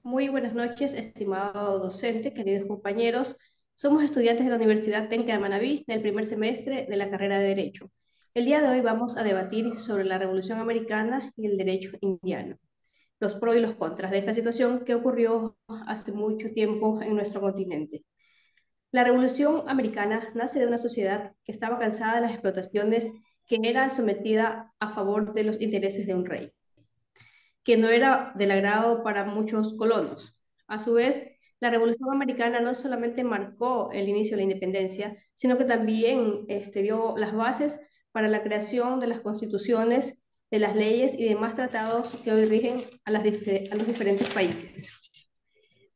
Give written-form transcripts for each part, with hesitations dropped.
Muy buenas noches, estimado docente, queridos compañeros. Somos estudiantes de la Universidad Tenca de Manabí del primer semestre de la carrera de Derecho. El día de hoy vamos a debatir sobre la Revolución Americana y el derecho indiano, los pros y los contras de esta situación que ocurrió hace mucho tiempo en nuestro continente. La Revolución Americana nace de una sociedad que estaba cansada de las explotaciones que eran sometidas a favor de los intereses de un rey que no era del agrado para muchos colonos. A su vez, la Revolución Americana no solamente marcó el inicio de la independencia, sino que también dio las bases para la creación de las constituciones, de las leyes y demás tratados que hoy rigen a los diferentes países.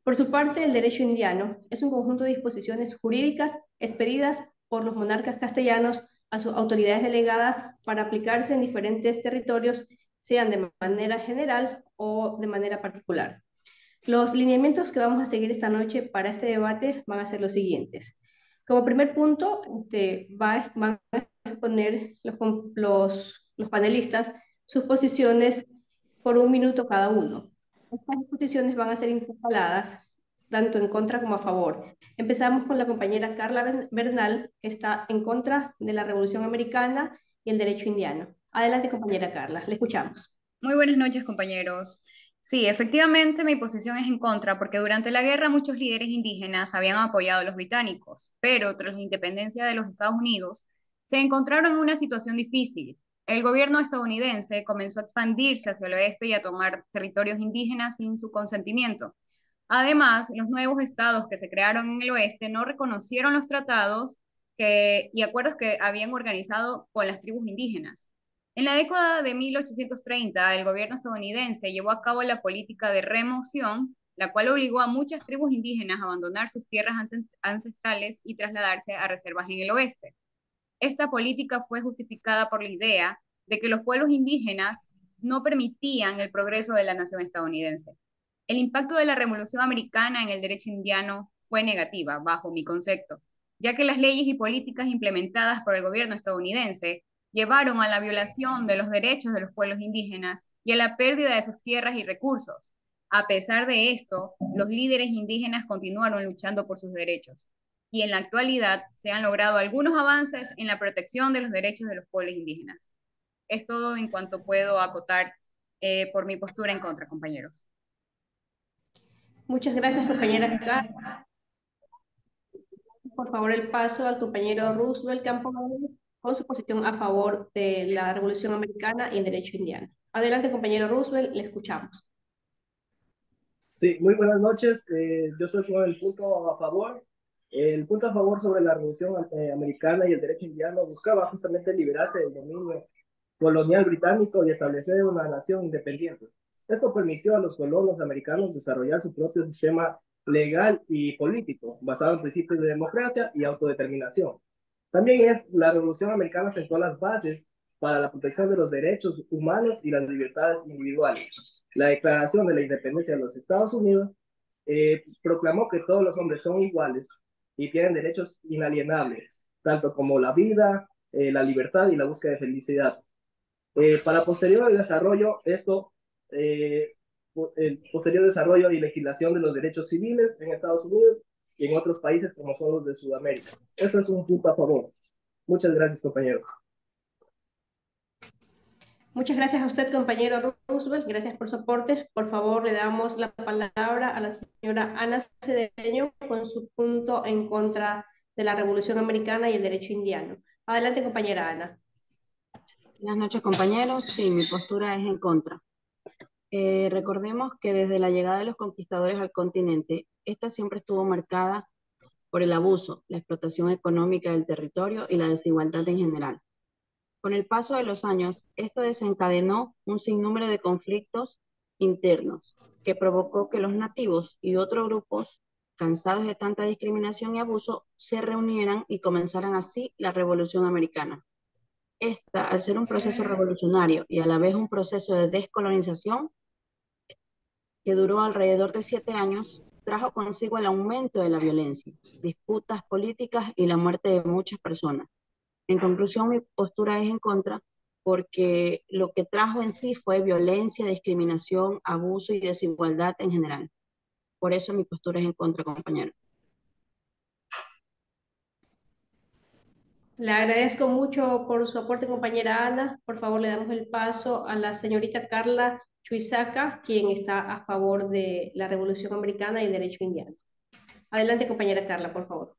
Por su parte, el derecho indiano es un conjunto de disposiciones jurídicas expedidas por los monarcas castellanos a sus autoridades delegadas para aplicarse en diferentes territorios, sean de manera general o de manera particular. Los lineamientos que vamos a seguir esta noche para este debate van a ser los siguientes. Como primer punto, van a exponer los panelistas sus posiciones por un minuto cada uno. Estas exposiciones van a ser intercaladas tanto en contra como a favor. Empezamos con la compañera Carla Bernal, que está en contra de la Revolución Americana y el derecho indiano. Adelante, compañera Carla, le escuchamos. Muy buenas noches, compañeros. Sí, efectivamente mi posición es en contra, porque durante la guerra muchos líderes indígenas habían apoyado a los británicos, pero tras la independencia de los Estados Unidos, se encontraron en una situación difícil. El gobierno estadounidense comenzó a expandirse hacia el oeste y a tomar territorios indígenas sin su consentimiento. Además, los nuevos estados que se crearon en el oeste no reconocieron los tratados y acuerdos que habían organizado con las tribus indígenas. En la década de 1830, el gobierno estadounidense llevó a cabo la política de remoción, la cual obligó a muchas tribus indígenas a abandonar sus tierras ancestrales y trasladarse a reservas en el oeste. Esta política fue justificada por la idea de que los pueblos indígenas no permitían el progreso de la nación estadounidense. El impacto de la Revolución Americana en el derecho indiano fue negativa, bajo mi concepto, ya que las leyes y políticas implementadas por el gobierno estadounidense llevaron a la violación de los derechos de los pueblos indígenas y a la pérdida de sus tierras y recursos. A pesar de esto, los líderes indígenas continuaron luchando por sus derechos y en la actualidad se han logrado algunos avances en la protección de los derechos de los pueblos indígenas. Es todo en cuanto puedo acotar por mi postura en contra, compañeros. Muchas gracias, compañera Carla. Por favor, el paso al compañero Roosevelt Campo con su posición a favor de la Revolución Americana y el derecho indiano. Adelante, compañero Roosevelt, le escuchamos. Sí, muy buenas noches. Yo estoy con el punto a favor. El punto a favor sobre la Revolución Americana y el derecho indiano buscaba justamente liberarse del dominio colonial británico y establecer una nación independiente. Esto permitió a los colonos americanos desarrollar su propio sistema legal y político, basado en principios de democracia y autodeterminación. También la Revolución Americana sentó las bases para la protección de los derechos humanos y las libertades individuales. La Declaración de la Independencia de los Estados Unidos proclamó que todos los hombres son iguales y tienen derechos inalienables, tanto como la vida, la libertad y la búsqueda de felicidad. Para posterior desarrollo, el posterior desarrollo y legislación de los derechos civiles en Estados Unidos y en otros países como son los de Sudamérica. Eso es un punto a favor. Muchas gracias, compañeros. Muchas gracias a usted, compañero Roosevelt. Gracias por su aporte. Por favor, le damos la palabra a la señora Ana Cedeño con su punto en contra de la Revolución Americana y el derecho indiano. Adelante, compañera Ana. Buenas noches, compañeros. Sí, mi postura es en contra. Recordemos que desde la llegada de los conquistadores al continente, esta siempre estuvo marcada por el abuso, la explotación económica del territorio y la desigualdad en general. Con el paso de los años, esto desencadenó un sinnúmero de conflictos internos que provocó que los nativos y otros grupos, cansados de tanta discriminación y abuso, se reunieran y comenzaran así la Revolución Americana. Esta, al ser un proceso revolucionario y a la vez un proceso de descolonización que duró alrededor de 7 años, trajo consigo el aumento de la violencia, disputas políticas y la muerte de muchas personas. En conclusión, mi postura es en contra porque lo que trajo en sí fue violencia, discriminación, abuso y desigualdad en general. Por eso mi postura es en contra, compañero. Le agradezco mucho por su aporte, compañera Ana. Por favor, le damos el paso a la señorita Carla Chuisaca, quien está a favor de la Revolución Americana y el derecho indiano. Adelante, compañera Carla, por favor.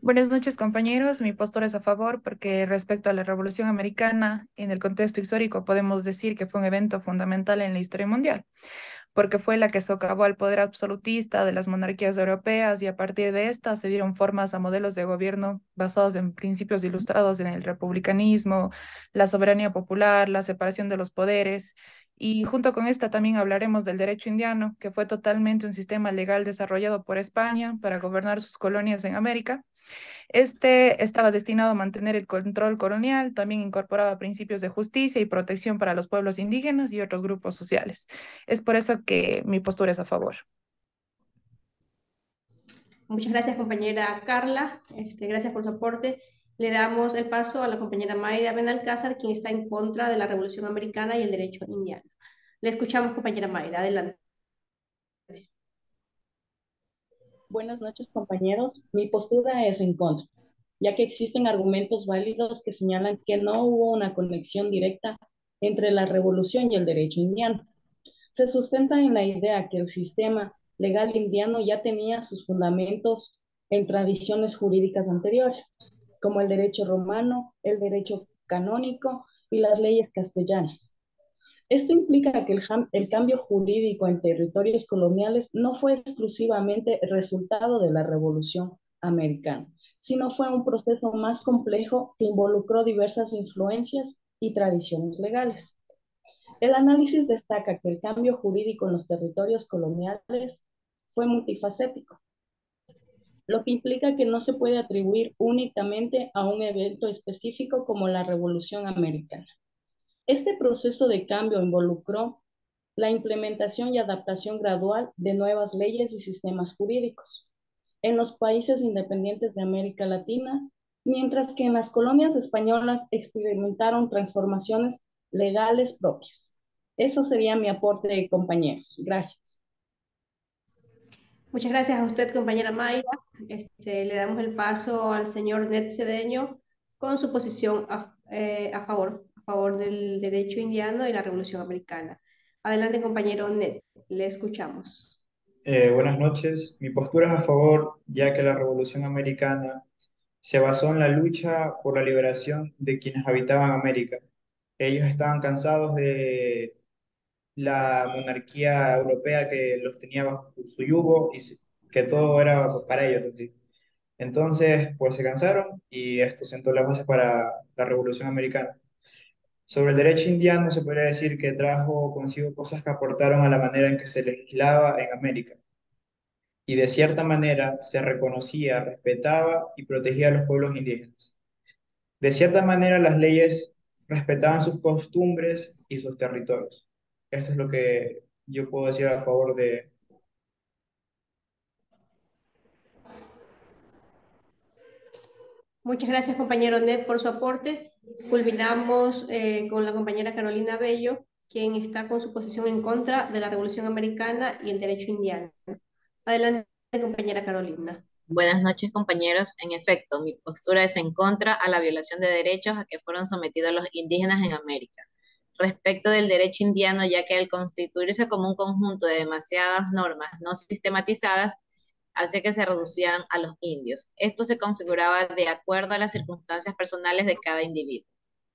Buenas noches, compañeros. Mi postura es a favor porque respecto a la Revolución Americana, en el contexto histórico podemos decir que fue un evento fundamental en la historia mundial, porque fue la que socavó al poder absolutista de las monarquías europeas y a partir de esta se dieron formas a modelos de gobierno basados en principios ilustrados en el republicanismo, la soberanía popular, la separación de los poderes. Y junto con esta también hablaremos del derecho indiano, que fue totalmente un sistema legal desarrollado por España para gobernar sus colonias en América. Este estaba destinado a mantener el control colonial, también incorporaba principios de justicia y protección para los pueblos indígenas y otros grupos sociales. Es por eso que mi postura es a favor. Muchas gracias, compañera Carla. Gracias por su aporte. Le damos el paso a la compañera Mayra Benalcázar, quien está en contra de la Revolución Americana y el derecho indiano. Le escuchamos, compañera Mayra. Adelante. Buenas noches, compañeros. Mi postura es en contra, ya que existen argumentos válidos que señalan que no hubo una conexión directa entre la revolución y el derecho indiano. Se sustenta en la idea que el sistema legal indiano ya tenía sus fundamentos en tradiciones jurídicas anteriores, como el derecho romano, el derecho canónico y las leyes castellanas. Esto implica que el cambio jurídico en territorios coloniales no fue exclusivamente el resultado de la Revolución Americana, sino fue un proceso más complejo que involucró diversas influencias y tradiciones legales. El análisis destaca que el cambio jurídico en los territorios coloniales fue multifacético, lo que implica que no se puede atribuir únicamente a un evento específico como la Revolución Americana. Este proceso de cambio involucró la implementación y adaptación gradual de nuevas leyes y sistemas jurídicos en los países independientes de América Latina, mientras que en las colonias españolas experimentaron transformaciones legales propias. Eso sería mi aporte, compañeros. Gracias. Muchas gracias a usted, compañera Mayra. Le damos el paso al señor Ned Cedeño con su posición a favor del derecho indiano y la Revolución Americana. Adelante, compañero Ned, le escuchamos. Buenas noches. Mi postura es a favor, ya que la Revolución Americana se basó en la lucha por la liberación de quienes habitaban América. Ellos estaban cansados de la monarquía europea que los tenía bajo su yugo y que todo era para ellos. Así. Entonces, pues se cansaron y esto sentó las bases para la Revolución Americana. Sobre el derecho indiano se podría decir que trajo consigo cosas que aportaron a la manera en que se legislaba en América y de cierta manera se reconocía, respetaba y protegía a los pueblos indígenas. De cierta manera las leyes respetaban sus costumbres y sus territorios. Esto es lo que yo puedo decir a favor de... Muchas gracias, compañero Ned, por su aporte. Culminamos con la compañera Carolina Bello, quien está con su posición en contra de la Revolución Americana y el derecho indiano. Adelante, compañera Carolina. Buenas noches, compañeros. En efecto, mi postura es en contra a la violación de derechos a que fueron sometidos los indígenas en América. Respecto del derecho indiano, ya que al constituirse como un conjunto de demasiadas normas no sistematizadas, hace que se reducieran a los indios. Esto se configuraba de acuerdo a las circunstancias personales de cada individuo,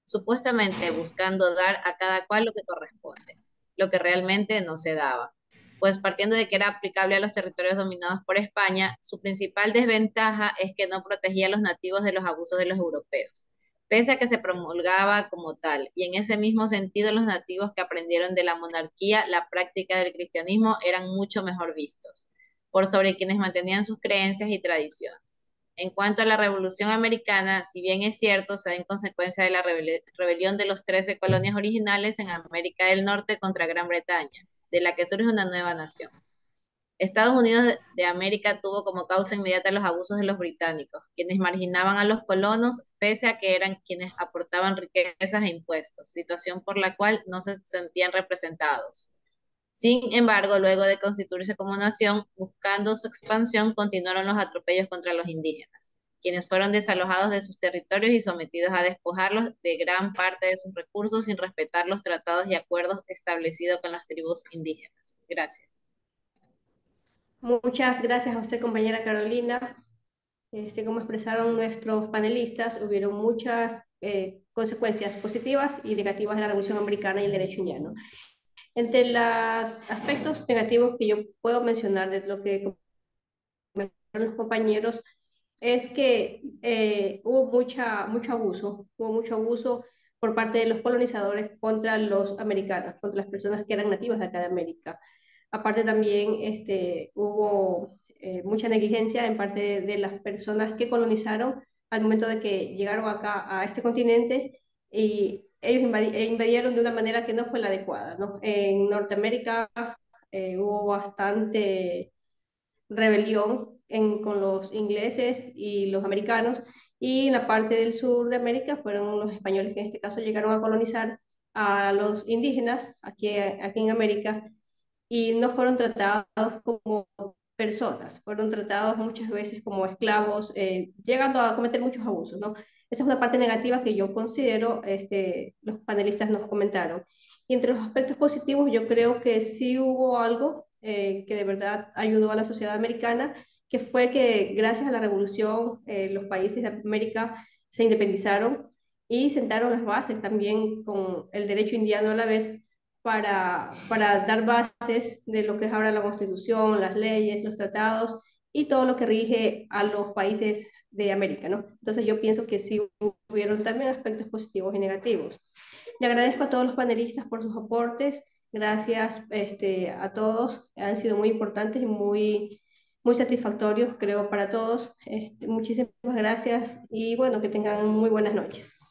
supuestamente buscando dar a cada cual lo que corresponde, lo que realmente no se daba. Pues partiendo de que era aplicable a los territorios dominados por España, su principal desventaja es que no protegía a los nativos de los abusos de los europeos, pese a que se promulgaba como tal, y en ese mismo sentido los nativos que aprendieron de la monarquía la práctica del cristianismo eran mucho mejor vistos, por sobre quienes mantenían sus creencias y tradiciones. En cuanto a la Revolución Americana, si bien es cierto, se da en consecuencia de la rebelión de los 13 colonias originales en América del Norte contra Gran Bretaña, de la que surge una nueva nación. Estados Unidos de América tuvo como causa inmediata los abusos de los británicos, quienes marginaban a los colonos pese a que eran quienes aportaban riquezas e impuestos, situación por la cual no se sentían representados. Sin embargo, luego de constituirse como nación, buscando su expansión, continuaron los atropellos contra los indígenas, quienes fueron desalojados de sus territorios y sometidos a despojarlos de gran parte de sus recursos sin respetar los tratados y acuerdos establecidos con las tribus indígenas. Gracias. Muchas gracias a usted, compañera Carolina. Como expresaron nuestros panelistas, hubieron muchas consecuencias positivas y negativas de la Revolución Americana y el derecho indiano. Entre los aspectos negativos que yo puedo mencionar de lo que comentaron los compañeros es que hubo mucho abuso por parte de los colonizadores contra los americanos, contra las personas que eran nativas de acá de América. Aparte también hubo mucha negligencia en parte de las personas que colonizaron al momento de que llegaron acá a este continente y ellos invadieron de una manera que no fue la adecuada, ¿no? En Norteamérica hubo bastante rebelión con los ingleses y los americanos, y en la parte del sur de América fueron los españoles que en este caso llegaron a colonizar a los indígenas aquí en América y no fueron tratados como personas, fueron tratados muchas veces como esclavos, llegando a cometer muchos abusos, ¿no? Esa es una parte negativa que yo considero, los panelistas nos comentaron. Y entre los aspectos positivos, yo creo que sí hubo algo que de verdad ayudó a la sociedad americana, que fue que gracias a la revolución los países de América se independizaron y sentaron las bases también con el derecho indiano a la vez para dar bases de lo que es ahora la Constitución, las leyes, los tratados y todo lo que rige a los países de América, ¿no? Entonces yo pienso que sí hubieron también aspectos positivos y negativos. Le agradezco a todos los panelistas por sus aportes. Gracias a todos. Han sido muy importantes y muy satisfactorios, creo, para todos. Muchísimas gracias y bueno, que tengan muy buenas noches.